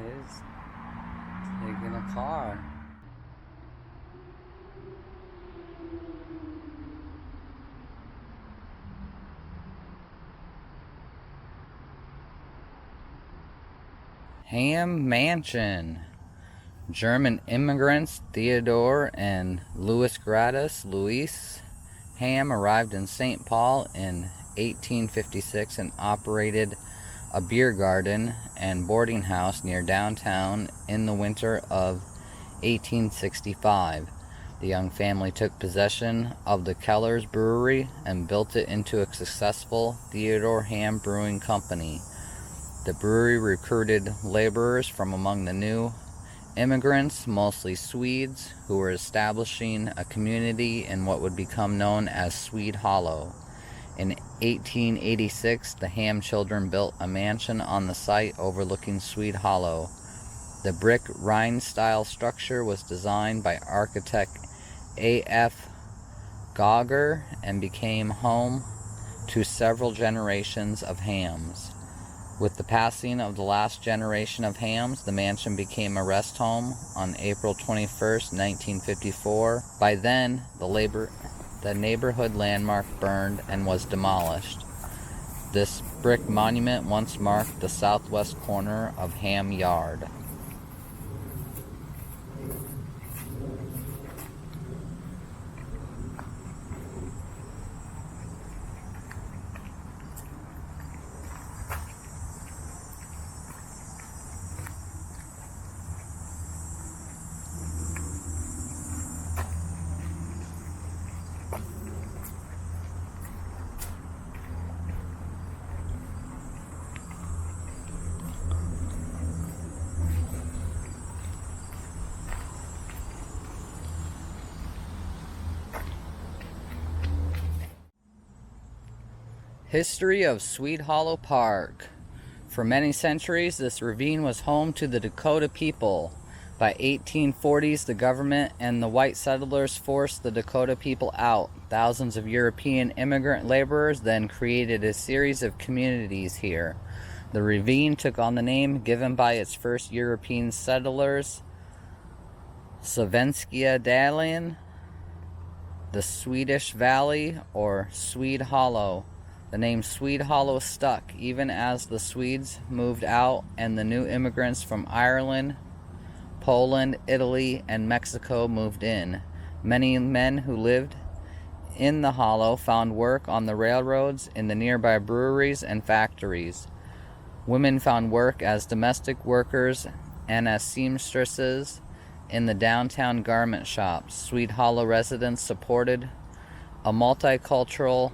He's taking a car. Ham Mansion. German immigrants Theodore and Louis Ham arrived in St. Paul in 1856 and operated a beer garden and boarding house near downtown in the winter of 1865. The young family took possession of the Keller's Brewery and built it into a successful Theodore Ham Brewing Company. The brewery recruited laborers from among the new immigrants, mostly Swedes, who were establishing a community in what would become known as Swede Hollow. In 1886, the Ham children built a mansion on the site overlooking Swede Hollow. The brick Rhine-style structure was designed by architect A.F. Gauger and became home to several generations of Hams. With the passing of the last generation of Hams, the mansion became a rest home on April 21st, 1954. By then, the neighborhood landmark burned and was demolished. This brick monument once marked the southwest corner of Ham Yard. History of Swede Hollow Park. For many centuries, this ravine was home to the Dakota people. By 1840s, the government and the white settlers forced the Dakota people out. Thousands of European immigrant laborers then created a series of communities here. The ravine took on the name given by its first European settlers, Svenska Dalen, the Swedish Valley, or Swede Hollow. The name Swede Hollow stuck even as the Swedes moved out and the new immigrants from Ireland, Poland, Italy, and Mexico moved in. Many men who lived in the hollow found work on the railroads, in the nearby breweries and factories. Women found work as domestic workers and as seamstresses in the downtown garment shops. Swede Hollow residents supported a multicultural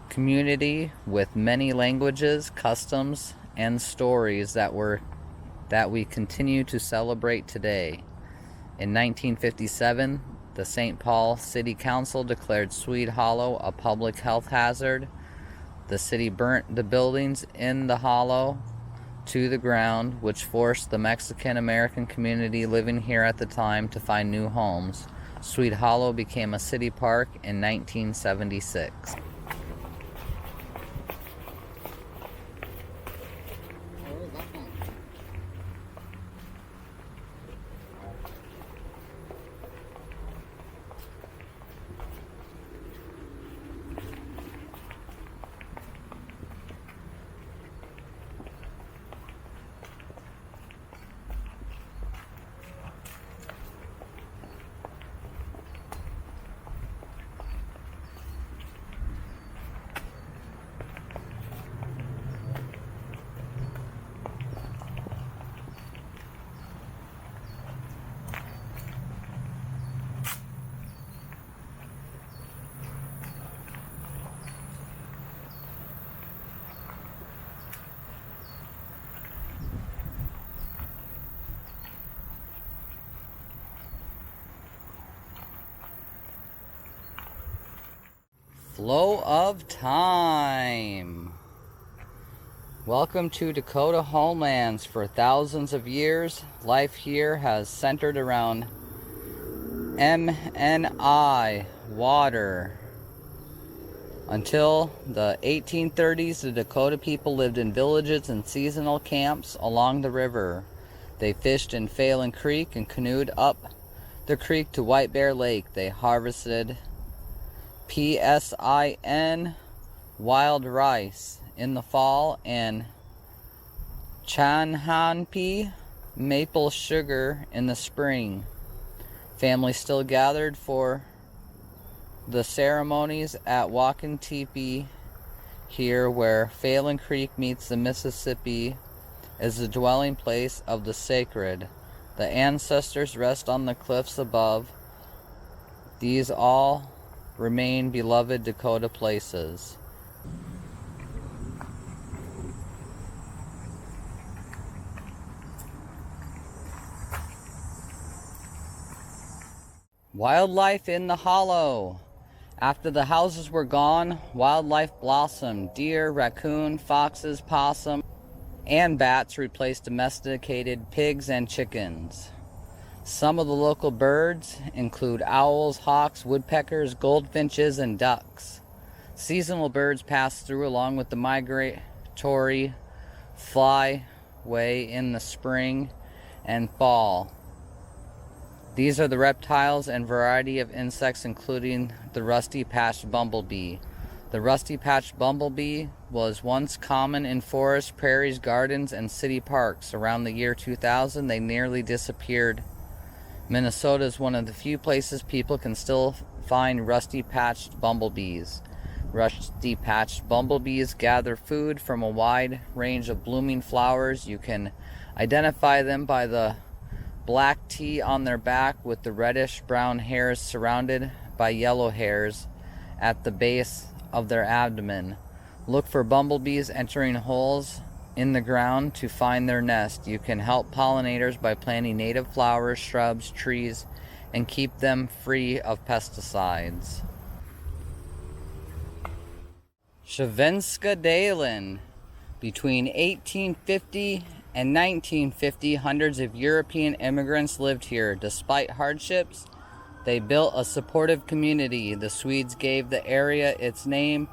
community with many languages, customs, and stories that we continue to celebrate today. In 1957, the St. Paul City Council declared Swede Hollow a public health hazard. The city burnt the buildings in the hollow to the ground, which forced the Mexican American community living here at the time to find new homes. Swede Hollow became a city park in 1976. Flow of time. Welcome to Dakota Homelands. For thousands of years, life here has centered around MNI, water. Until the 1830s, the Dakota people lived in villages and seasonal camps along the river. They fished in Phelan Creek and canoed up the creek to White Bear Lake. They harvested PSIN wild rice in the fall and Chanhanpi maple sugar in the spring. Families still gathered for the ceremonies at Walking Teepee here, where Phelan Creek meets the Mississippi, is the dwelling place of the sacred. The ancestors rest on the cliffs above. These all remain beloved Dakota places. Wildlife in the hollow. After the houses were gone, wildlife blossomed. Deer, raccoon, foxes, possum, and bats replaced domesticated pigs and chickens. Some of the local birds include owls, hawks, woodpeckers, goldfinches, and ducks. Seasonal birds pass through along with the migratory flyway in the spring and fall. These are the reptiles and variety of insects, including the rusty-patched bumblebee. The rusty-patched bumblebee was once common in forests, prairies, gardens, and city parks. Around the year 2000, they nearly disappeared. Minnesota is one of the few places people can still find rusty-patched bumblebees. Rusty-patched bumblebees gather food from a wide range of blooming flowers. You can identify them by the black T on their back with the reddish-brown hairs surrounded by yellow hairs at the base of their abdomen. Look for bumblebees entering holes in the ground to find their nest. You can help pollinators by planting native flowers, shrubs, trees, and keep them free of pesticides. Shavinska Dalen. Between 1850 and 1950, hundreds of European immigrants lived here. Despite hardships, they built a supportive community. The Swedes gave the area its name,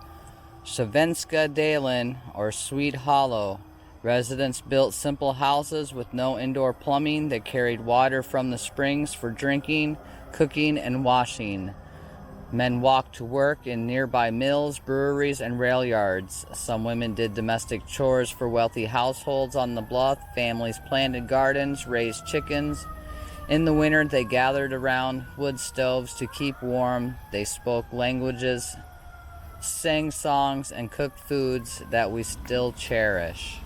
Shavinska Dalen, or Swede Hollow. Residents built simple houses with no indoor plumbing that carried water from the springs for drinking, cooking, and washing. Men walked to work in nearby mills, breweries, and rail yards. Some women did domestic chores for wealthy households on the bluff. Families planted gardens, raised chickens. In the winter, they gathered around wood stoves to keep warm. They spoke languages, sang songs, and cooked foods that we still cherish.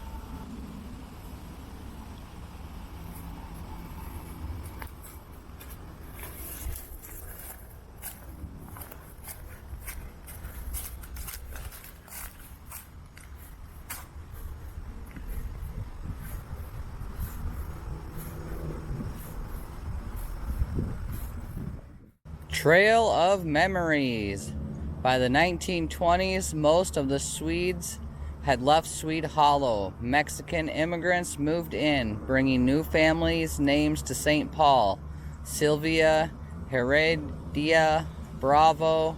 Trail of Memories. By the 1920s, most of the Swedes had left Swede Hollow. Mexican immigrants moved in, bringing new families' names to St. Paul. Sylvia, Heredia, Bravo,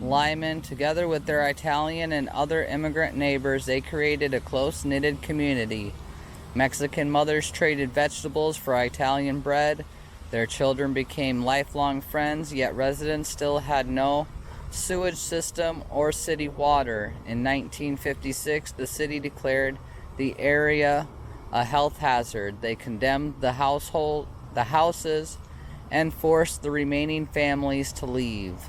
Lyman, together with their Italian and other immigrant neighbors, they created a close-knitted community. Mexican mothers traded vegetables for Italian bread. Their children became lifelong friends, yet residents still had no sewage system or city water. In 1956, the city declared the area a health hazard. They condemned the houses, and forced the remaining families to leave.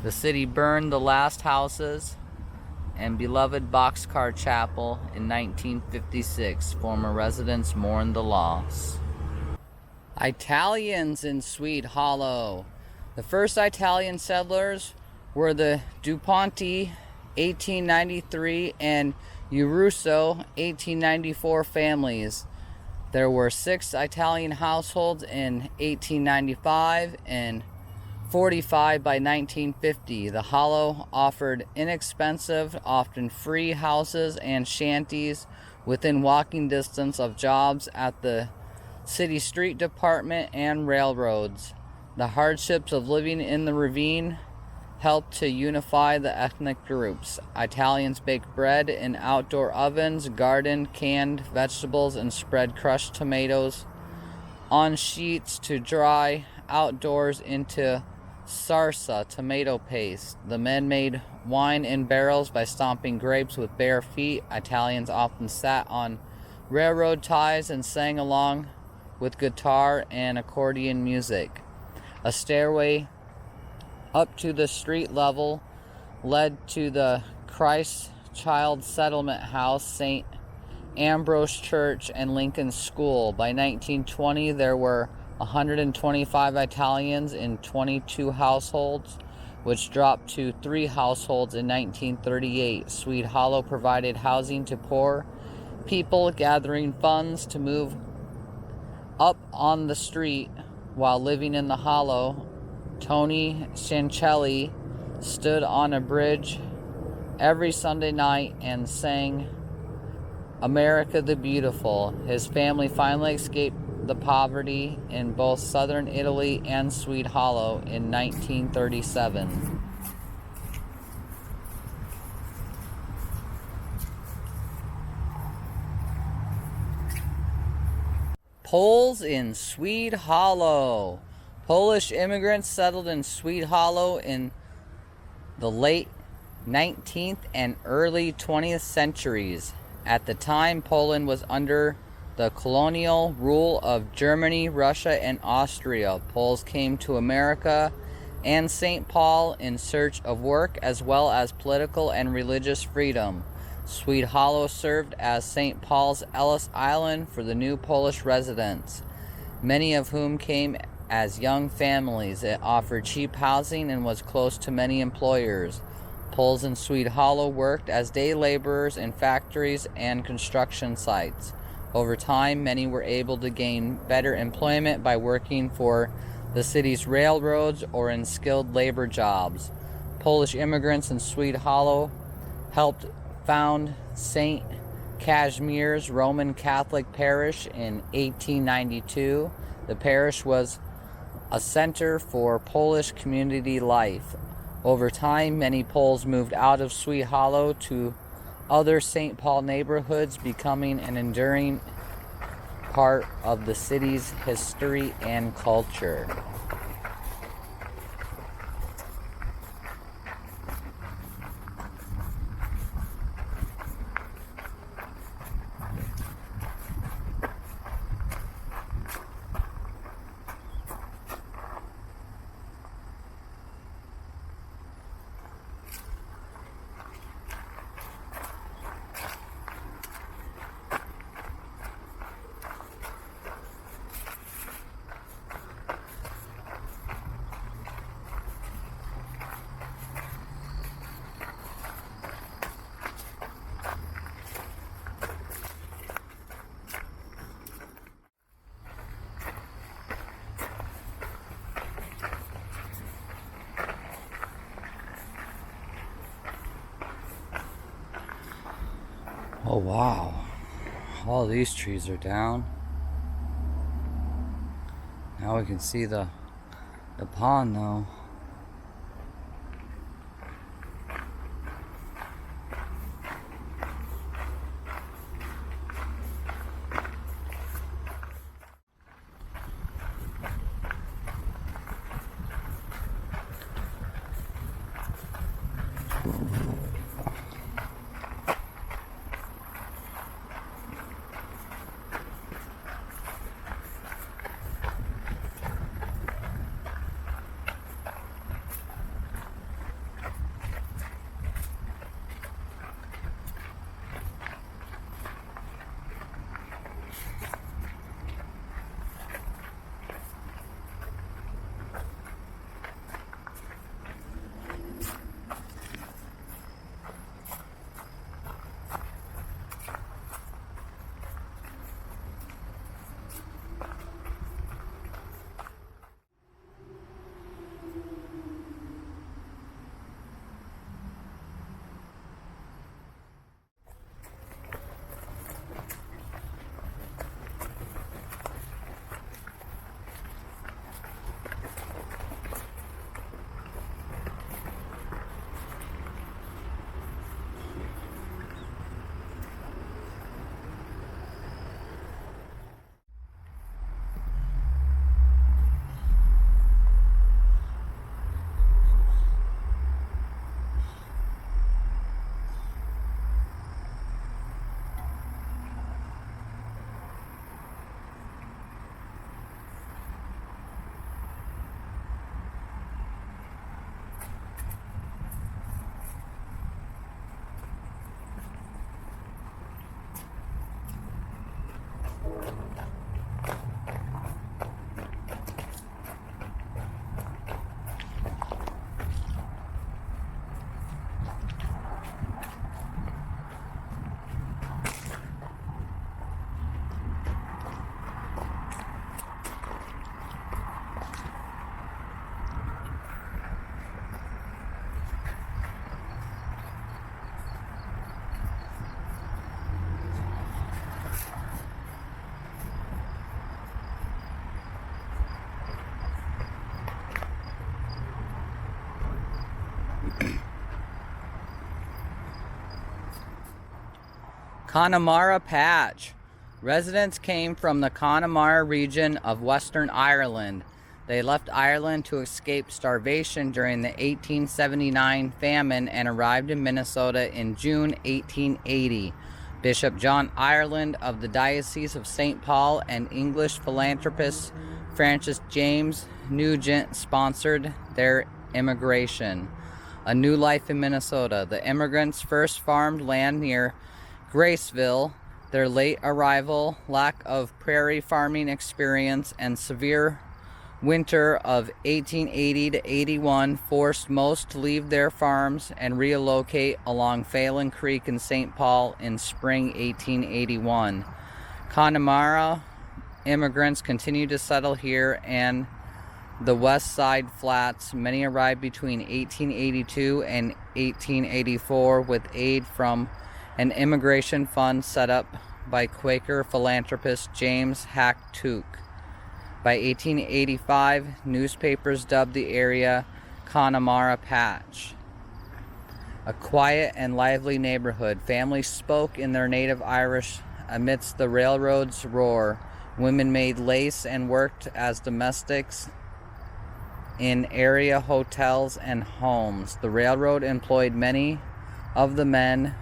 The city burned the last houses and beloved Boxcar Chapel in 1956. Former residents mourned the loss. Italians in Swede Hollow. The first Italian settlers were the DuPonti, 1893, and Urusso, 1894 families. There were 6 Italian households in 1895 and 45 by 1950. The Hollow offered inexpensive, often free houses and shanties within walking distance of jobs at the city street department and railroads. The hardships of living in the ravine helped to unify the ethnic groups. Italians baked bread in outdoor ovens, gardened canned vegetables, and spread crushed tomatoes on sheets to dry outdoors into sarsa, tomato paste. The men made wine in barrels by stomping grapes with bare feet. Italians often sat on railroad ties and sang along with guitar and accordion music. A stairway up to the street level led to the Christ Child Settlement House, St. Ambrose Church, and Lincoln School. By 1920, there were 125 Italians in 22 households, which dropped to 3 households in 1938. Swede Hollow provided housing to poor people, gathering funds to move up on the street. While living in the hollow, Tony Chancelli stood on a bridge every Sunday night and sang America the Beautiful. His family finally escaped the poverty in both southern Italy and Swede Hollow in 1937. Poles in Swede Hollow. Polish immigrants settled in Swede Hollow in the late 19th and early 20th centuries. At the time, Poland was under the colonial rule of Germany, Russia, and Austria. Poles came to America and St. Paul in search of work as well as political and religious freedom. Swede Hollow served as St. Paul's Ellis Island for the new Polish residents, many of whom came as young families. It offered cheap housing and was close to many employers. Poles in Swede Hollow worked as day laborers in factories and construction sites. Over time, many were able to gain better employment by working for the city's railroads or in skilled labor jobs. Polish immigrants in Swede Hollow helped found St. Casimir's Roman Catholic parish in 1892. The parish was a center for Polish community life. Over time, many Poles moved out of Swede Hollow to other St. Paul neighborhoods, becoming an enduring part of the city's history and culture. Oh wow, all these trees are down. Now we can see the pond though. Connemara Patch. Residents came from the Connemara region of Western Ireland. They left Ireland to escape starvation during the 1879 famine and arrived in Minnesota in June 1880. Bishop John Ireland of the Diocese of St. Paul and English philanthropist Francis James Nugent sponsored their immigration. A new life in Minnesota. The immigrants first farmed land near Graceville. Their late arrival, lack of prairie farming experience, and severe winter of 1880 to 81 forced most to leave their farms and relocate along Phelan Creek in St. Paul in spring 1881. Connemara immigrants continued to settle here and the West Side Flats. Many arrived between 1882 and 1884 with aid from an immigration fund set up by Quaker philanthropist James Hacktuck. By 1885, newspapers dubbed the area Connemara Patch. A quiet and lively neighborhood. Families spoke in their native Irish amidst the railroad's roar. Women made lace and worked as domestics in area hotels and homes. The railroad employed many of the men.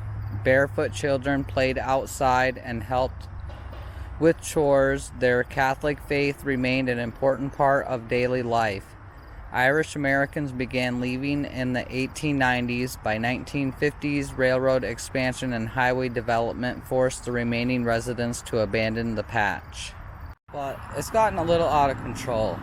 Barefoot children played outside and helped with chores. Their Catholic faith remained an important part of daily life. Irish Americans began leaving in the 1890s. By 1950s, railroad expansion and highway development forced the remaining residents to abandon the patch. But it's gotten a little out of control.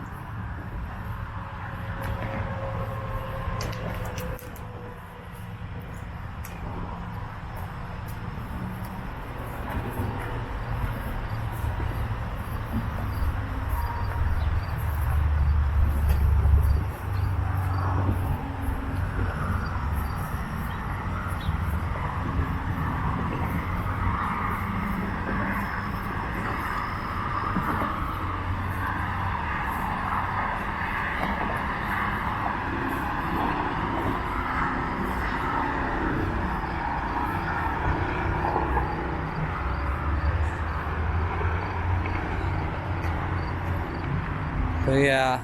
But yeah,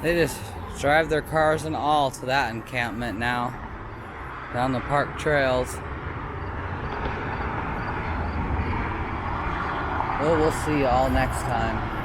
they just drive their cars and all to that encampment now, down the park trails. Well, we'll see y'all next time.